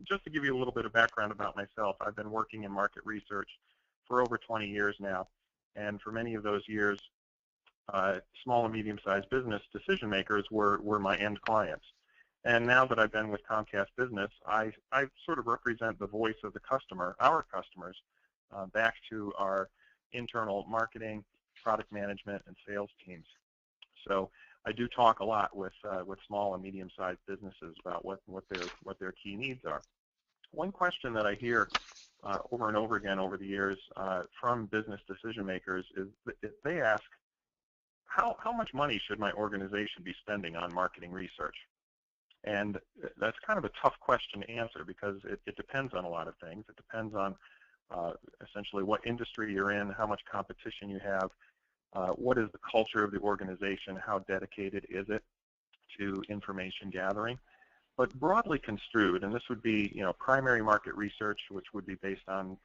just to give you a little bit of background about myself, I've been working in market research for over 20 years now, and for many of those years, small and medium-sized business decision makers were my end clients. And now that I've been with Comcast Business, I sort of represent the voice of the customer, our customers, back to our internal marketing, product management, and sales teams. So I do talk a lot with small and medium-sized businesses about what their key needs are. One question that I hear over and over again over the years from business decision makers is that they ask, how much money should my organization be spending on marketing research? And that's kind of a tough question to answer because it depends on a lot of things. It depends on essentially what industry you're in, how much competition you have, what is the culture of the organization, how dedicated is it to information gathering. But broadly construed, and this would be primary market research, which would be based on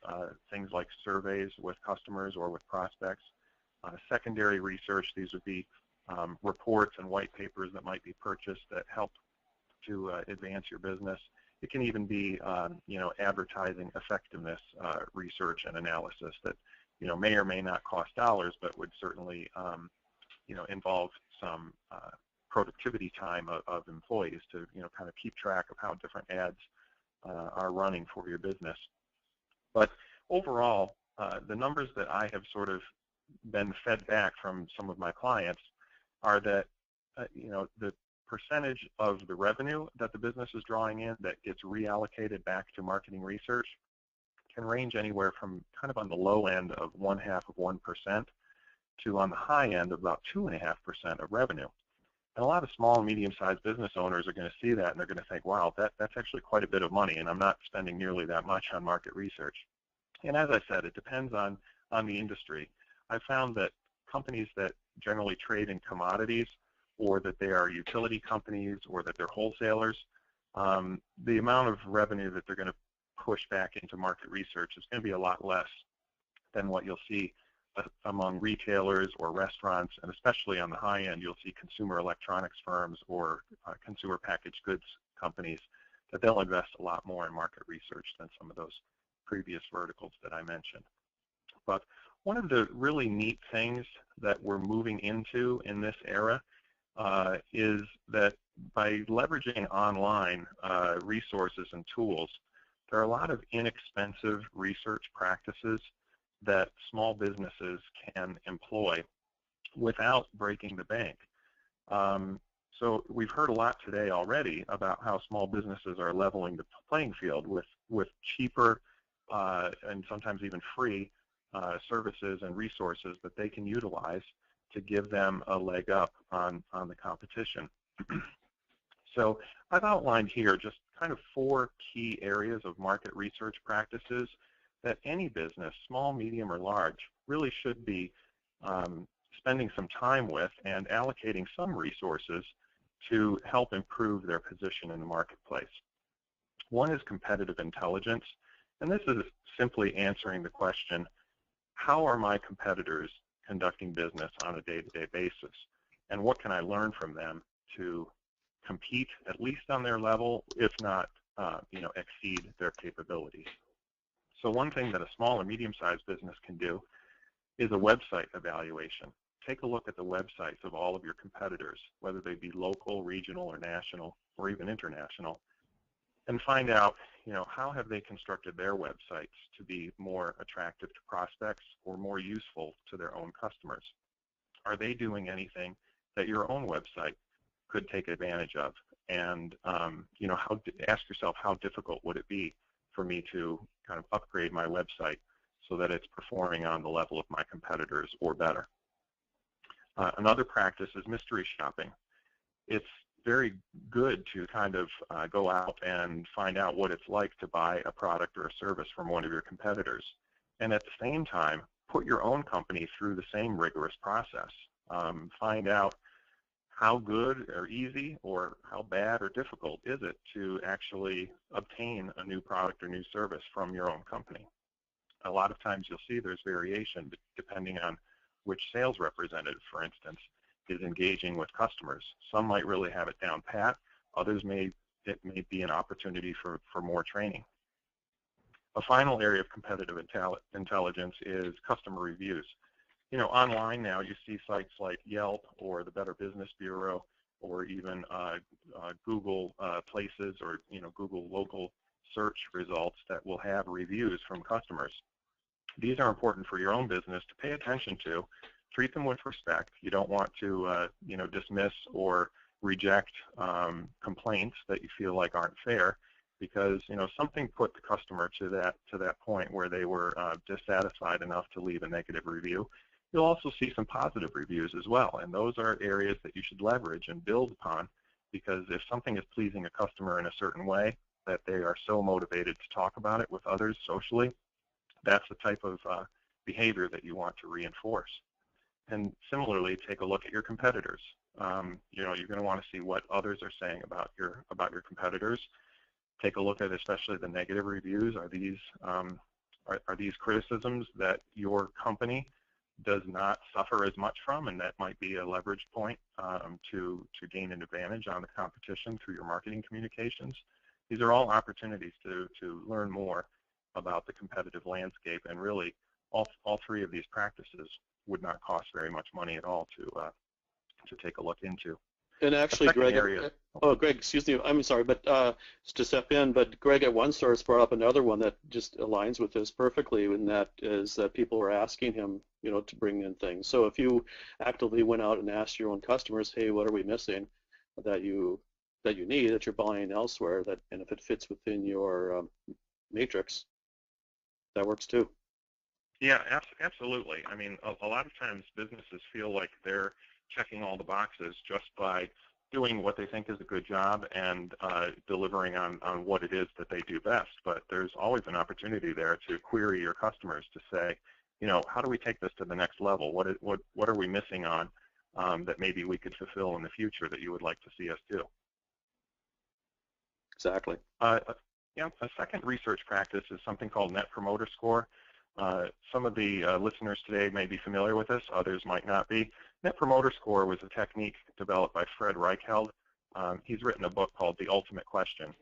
things like surveys with customers or with prospects. Secondary research, these would be reports and white papers that might be purchased that help to advance your business. It can even be advertising effectiveness research and analysis that may or may not cost dollars, but would certainly involve some productivity time of employees to kind of keep track of how different ads are running for your business. But overall, the numbers that I have sort of been fed back from some of my clients are that the percentage of the revenue that the business is drawing in that gets reallocated back to marketing research can range anywhere from kind of on the low end of 0.5% to on the high end of about 2.5% of revenue. And a lot of small and medium-sized business owners are going to see that and they're going to think, wow, that's actually quite a bit of money and I'm not spending nearly that much on market research. And as I said, it depends on the industry. I've found that companies that generally trade in commodities or that they are utility companies or that they're wholesalers, the amount of revenue that they're going to push back into market research is going to be a lot less than what you'll see among retailers or restaurants, and especially on the high end, you'll see consumer electronics firms or consumer packaged goods companies that they'll invest a lot more in market research than some of those previous verticals that I mentioned. But one of the really neat things that we're moving into in this era is that by leveraging online resources and tools, there are a lot of inexpensive research practices that small businesses can employ without breaking the bank. So we've heard a lot today already about how small businesses are leveling the playing field with cheaper and sometimes even free services and resources that they can utilize to give them a leg up on the competition. So I've outlined here just kind of 4 key areas of market research practices that any business, small, medium, or large, really should be spending some time with and allocating some resources to help improve their position in the marketplace. One is competitive intelligence, and this is simply answering the question, how are my competitors conducting business on a day-to-day basis, and what can I learn from them to compete at least on their level, if not exceed their capabilities. So one thing that a small or medium-sized business can do is a website evaluation. Take a look at the websites of all of your competitors, whether they be local, regional, or national, or even international, and find out, how have they constructed their websites to be more attractive to prospects or more useful to their own customers? Are they doing anything that your own website could take advantage of? And ask yourself, how difficult would it be for me to kind of upgrade my website so that it's performing on the level of my competitors or better? Another practice is mystery shopping. It's very good to kind of go out and find out what it's like to buy a product or a service from one of your competitors. And at the same time, put your own company through the same rigorous process. Find out how good or easy or how bad or difficult is it to actually obtain a new product or new service from your own company. A lot of times you'll see there's variation depending on which sales representative, for instance, is engaging with customers. Some might really have it down pat. Others may it may be an opportunity for more training. A final area of competitive intelligence is customer reviews. Online now you see sites like Yelp or the Better Business Bureau or even Google Places or Google local search results that will have reviews from customers. These are important for your own business to pay attention to. Treat them with respect. You don't want to dismiss or reject complaints that you feel like aren't fair, because something put the customer to that point where they were dissatisfied enough to leave a negative review. You'll also see some positive reviews as well, and those are areas that you should leverage and build upon, because if something is pleasing a customer in a certain way that they are so motivated to talk about it with others socially, that's the type of behavior that you want to reinforce. And similarly, take a look at your competitors. You're going to want to see what others are saying about your competitors. Take a look at especially the negative reviews. Are these criticisms that your company does not suffer as much from, and that might be a leverage point to gain an advantage on the competition through your marketing communications? These are all opportunities to learn more about the competitive landscape, and really all three of these practices would not cost very much money at all to take a look into. And actually, Greg, Greg, excuse me, I'm sorry, but just to step in, but Greg at OneSource brought up another one that just aligns with this perfectly, and that is that people were asking him, to bring in things. So if you actively went out and asked your own customers, hey, what are we missing that you need, that you're buying elsewhere, and if it fits within your matrix, that works too. Yeah, absolutely. I mean, a lot of times businesses feel like they're checking all the boxes just by doing what they think is a good job and delivering on what it is that they do best. But there's always an opportunity there to query your customers to say, how do we take this to the next level? What are we missing on that maybe we could fulfill in the future that you would like to see us do? Exactly. A second research practice is something called Net Promoter Score. Some of the listeners today may be familiar with this, others might not be. Net Promoter Score was a technique developed by Fred Reichheld. He's written a book called The Ultimate Question.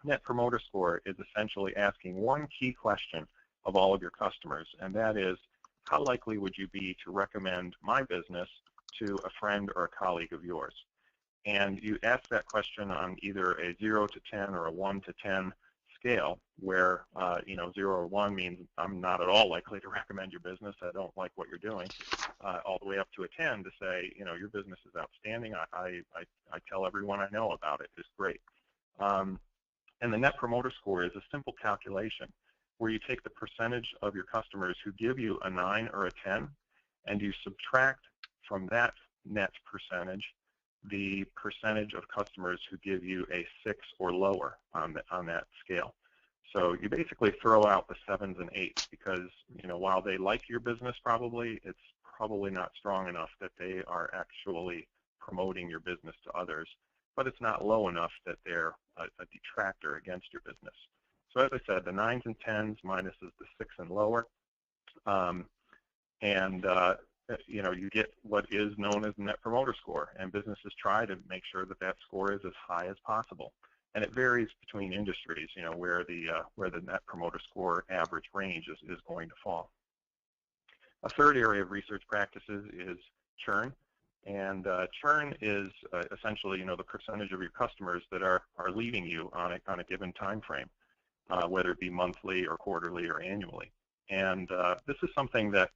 Net Promoter Score is essentially asking one key question of all of your customers, and that is, how likely would you be to recommend my business to a friend or a colleague of yours? And you ask that question on either a 0 to 10 or a 1 to 10 scale, where 0 or 1 means I'm not at all likely to recommend your business, I don't like what you're doing, all the way up to a 10 to say, your business is outstanding, I tell everyone I know about it, it's great. And the Net Promoter Score is a simple calculation where you take the percentage of your customers who give you a 9 or a 10, and you subtract from that net percentage the percentage of customers who give you a 6 or lower on that scale. So you basically throw out the 7s and 8s because, while they like your business probably, it's probably not strong enough that they are actually promoting your business to others, but it's not low enough that they're a detractor against your business. So as I said, the 9s and 10s minus is the 6 and lower, you get what is known as the Net Promoter Score, and businesses try to make sure that that score is as high as possible. And it varies between industries, where the Net Promoter Score average range is going to fall. A third area of research practices is churn, and churn is essentially, the percentage of your customers that are leaving you on a given time frame, whether it be monthly or quarterly or annually. And this is something that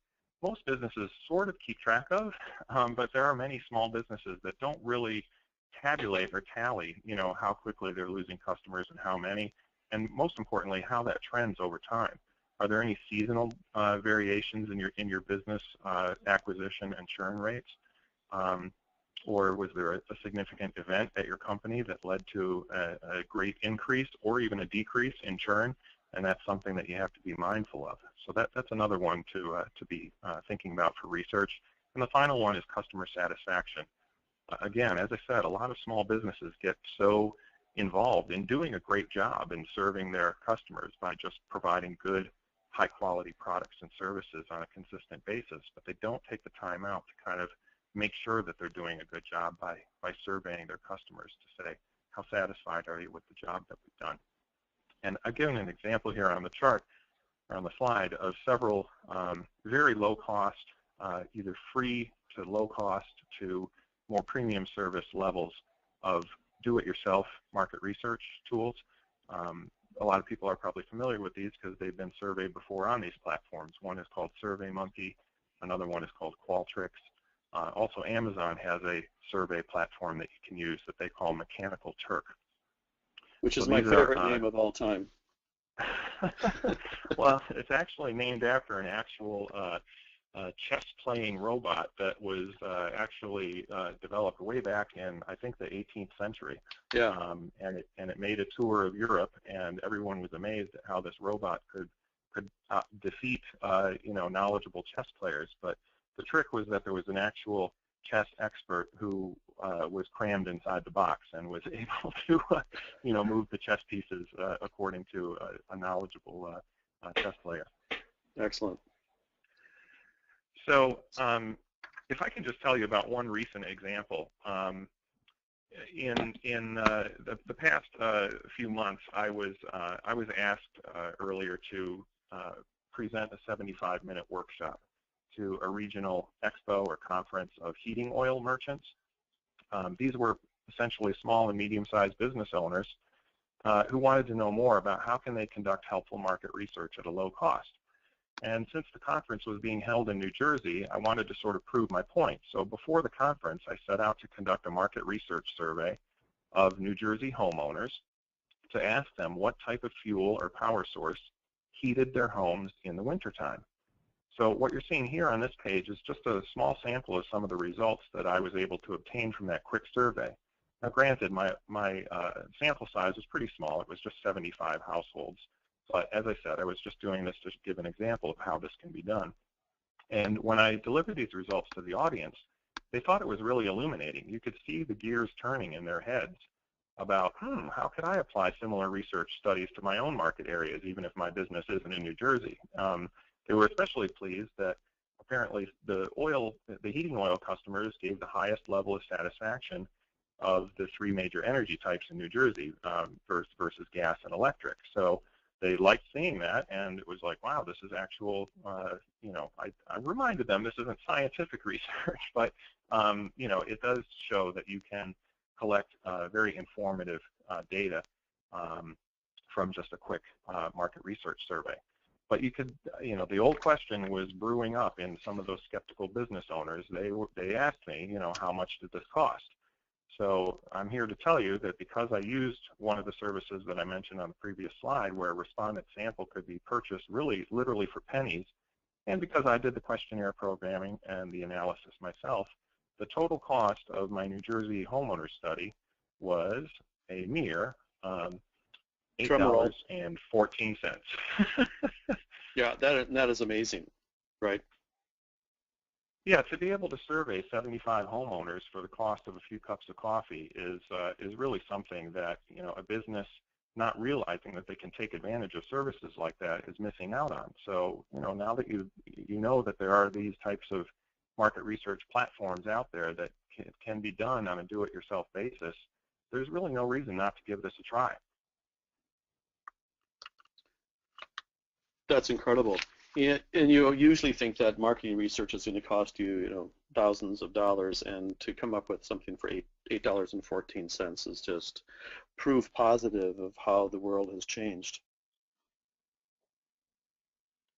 most businesses sort of keep track of, but there are many small businesses that don't really tabulate or tally, how quickly they're losing customers and how many, and most importantly, how that trends over time. Are there any seasonal variations in your business acquisition and churn rates? Or was there a significant event at your company that led to a great increase or even a decrease in churn? And that's something that you have to be mindful of. So that's another one to be thinking about for research. And the final one is customer satisfaction. Again, as I said, a lot of small businesses get so involved in doing a great job in serving their customers by just providing good, high-quality products and services on a consistent basis, but they don't take the time out to kind of make sure that they're doing a good job by surveying their customers to say, how satisfied are you with the job that we've done? And I've given an example here on the chart, or on the slide, of several very low cost, either free to low cost to more premium service levels of do-it-yourself market research tools. A lot of people are probably familiar with these because they've been surveyed before on these platforms. One is called SurveyMonkey. Another one is called Qualtrics. Also, Amazon has a survey platform that you can use that they call Mechanical Turk. Which is my favorite name of all time. Well, it's actually named after an actual chess-playing robot that was actually developed way back in, I think, the 18th century. Yeah. And it made a tour of Europe, and everyone was amazed at how this robot could defeat knowledgeable chess players. But the trick was that there was an actual chess expert who was crammed inside the box and was able to move the chess pieces according to a knowledgeable chess player. Excellent. So if I can just tell you about one recent example, in the past few months, I was asked earlier to present a 75-minute workshop to a regional expo or conference of heating oil merchants. These were essentially small and medium-sized business owners who wanted to know more about how can they conduct helpful market research at a low cost. And since the conference was being held in New Jersey, I wanted to sort of prove my point. So before the conference, I set out to conduct a market research survey of New Jersey homeowners to ask them what type of fuel or power source heated their homes in the wintertime. So what you're seeing here on this page is just a small sample of some of the results that I was able to obtain from that quick survey. Now granted, my sample size was pretty small. It was just 75 households. But as I said, I was just doing this to give an example of how this can be done. And when I delivered these results to the audience, they thought it was really illuminating. You could see the gears turning in their heads about, how could I apply similar research studies to my own market areas, even if my business isn't in New Jersey? They were especially pleased that apparently the heating oil customers gave the highest level of satisfaction of the three major energy types in New Jersey versus gas and electric. So they liked seeing that, and it was like, wow, this is actual, I reminded them this isn't scientific research, but, it does show that you can collect very informative data from just a quick market research survey. But you could, the old question was brewing up in some of those skeptical business owners. They asked me, how much did this cost? So I'm here to tell you that because I used one of the services that I mentioned on the previous slide where a respondent sample could be purchased really literally for pennies, and because I did the questionnaire programming and the analysis myself, the total cost of my New Jersey homeowner study was a mere $8.14. Yeah, that is amazing, right? Yeah, to be able to survey 75 homeowners for the cost of a few cups of coffee is really something that a business not realizing that they can take advantage of services like that is missing out on. So now that you know that there are these types of market research platforms out there that can be done on a do-it-yourself basis, there's really no reason not to give this a try. That's incredible. And you usually think that marketing research is going to cost you, thousands of dollars, and to come up with something for $8.14 is just proof positive of how the world has changed,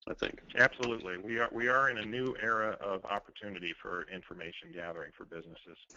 I think. Absolutely. We are in a new era of opportunity for information gathering for businesses.